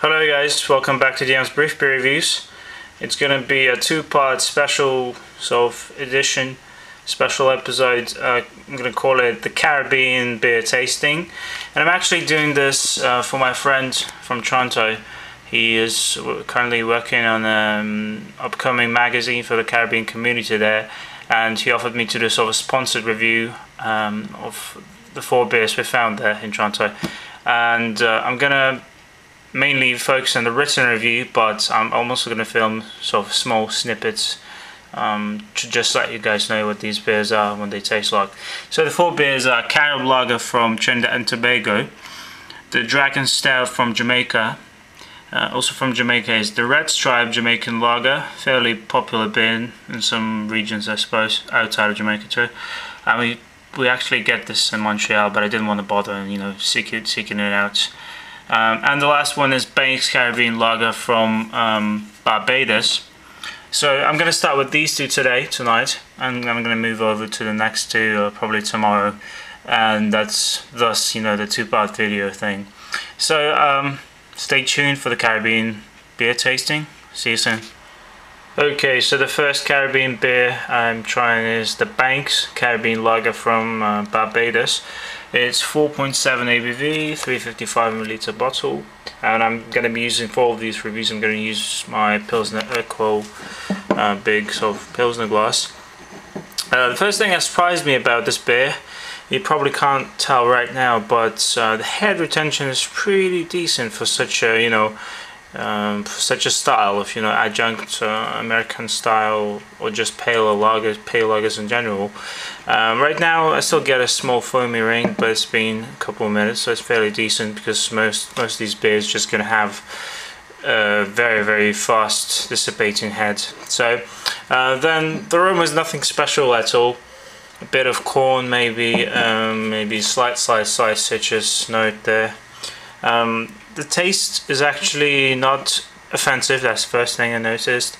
Hello guys, welcome back to DM's Brief Beer Reviews. It's going to be a two-part special edition, special episode. I'm going to call it the Caribbean Beer Tasting. And I'm actually doing this for my friend from Toronto. He is currently working on an upcoming magazine for the Caribbean community there. And he offered me to do a sponsored review of the 4 beers we found there in Toronto. And I'm going to mainly focus on the written review, but I'm also going to film small snippets to just let you guys know what these beers are, what they taste like. So the 4 beers are Carib Lager from Trinidad and Tobago, the Dragon Stout from Jamaica, also from Jamaica is the Red Stripe Jamaican Lager, fairly popular beer in some regions I suppose, outside of Jamaica too. And we actually get this in Montreal, but I didn't want to bother seeking it out. And the last one is Banks Caribbean Lager from Barbados. So I'm going to start with these two tonight, and I'm going to move over to the next two probably tomorrow, and that's thus the two-part video thing. So stay tuned for the Caribbean beer tasting. See you soon. Okay, so the first Caribbean beer I'm trying is the Banks Caribbean Lager from Barbados. It's 4.7 ABV, 355ml bottle, and I'm going to be using for all of these reviews. I'm going to use my Pilsner Urquell big Pilsner glass. The first thing that surprised me about this beer, you probably can't tell right now, but the head retention is pretty decent for such a such a style of adjunct American style, or just pale lagers in general. Right now I still get a small foamy ring, but it's been a couple of minutes, so it's fairly decent, because most of these beers just gonna have a very fast dissipating head. So then the aroma is nothing special at all. A bit of corn, maybe slight citrus note there. The taste is actually not offensive, that's the first thing I noticed.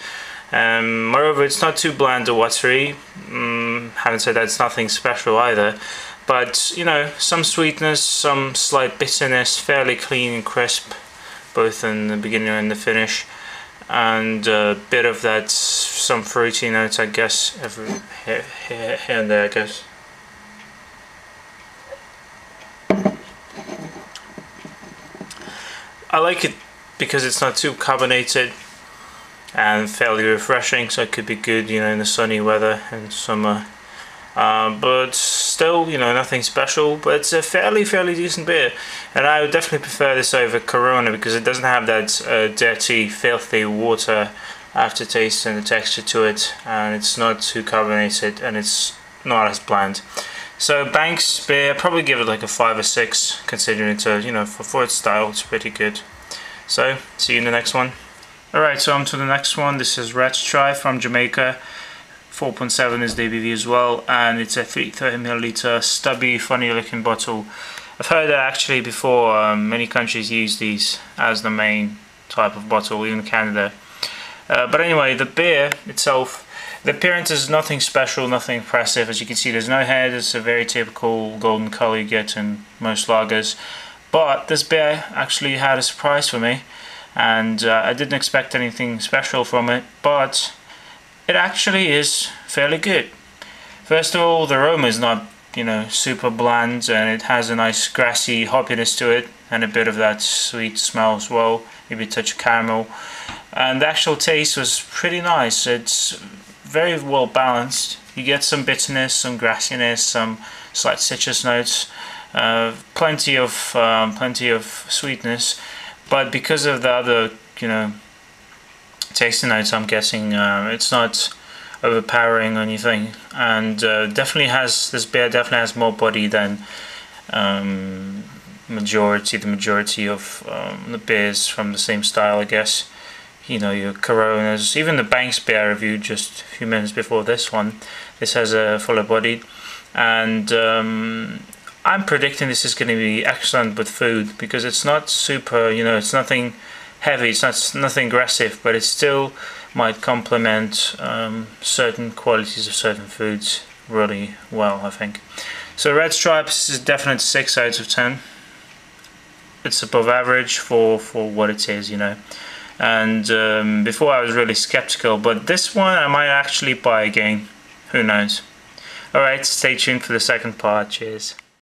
Moreover, it's not too bland or watery. Having said that, it's nothing special either. But, some sweetness, some slight bitterness, fairly clean and crisp, both in the beginning and the finish. And a bit of that, some fruity notes, I guess, here and there, I guess. I like it because it's not too carbonated and fairly refreshing, so it could be good, in the sunny weather in summer. But still, nothing special, but it's a fairly decent beer. And I would definitely prefer this over Corona, because it doesn't have that dirty, filthy water aftertaste and the texture to it, and it's not too carbonated, and it's not as bland. So Banks beer, I'd probably give it like a 5 or 6, considering it's for its style, it's pretty good. So, see you in the next one. Alright, so on to the next one. This is Red Stripe from Jamaica. 4.7 is the ABV as well, and it's a 330ml stubby, funny looking bottle. I've heard that actually before, many countries use these as the main type of bottle, even Canada. But anyway, the beer itself, the appearance is nothing special, nothing impressive. As you can see, there's no head. It's a very typical golden color you get in most lagers. But this beer actually had a surprise for me, and I didn't expect anything special from it, but it actually is fairly good. First of all, the aroma is not, super bland, and it has a nice grassy hoppiness to it, and a bit of that sweet smell as well, maybe a touch of caramel. And the actual taste was pretty nice. It's very well balanced. You get some bitterness, some grassiness, some slight citrus notes, plenty of sweetness. But because of the other, tasting notes, I'm guessing it's not overpowering or anything. And this beer definitely has more body than the majority of the beers from the same style, I guess. Your Coronas, even the Banks beer I reviewed just a few minutes before this one. This has a fuller body, and I'm predicting this is going to be excellent with food, because it's not super, it's nothing heavy, it's nothing aggressive, but it still might complement certain qualities of certain foods really well, I think. So Red Stripes is definitely 6 out of 10. it's above average for what it is, you know. And before I was really skeptical, but this one I might actually buy again. Who knows? Alright, stay tuned for the second part. Cheers.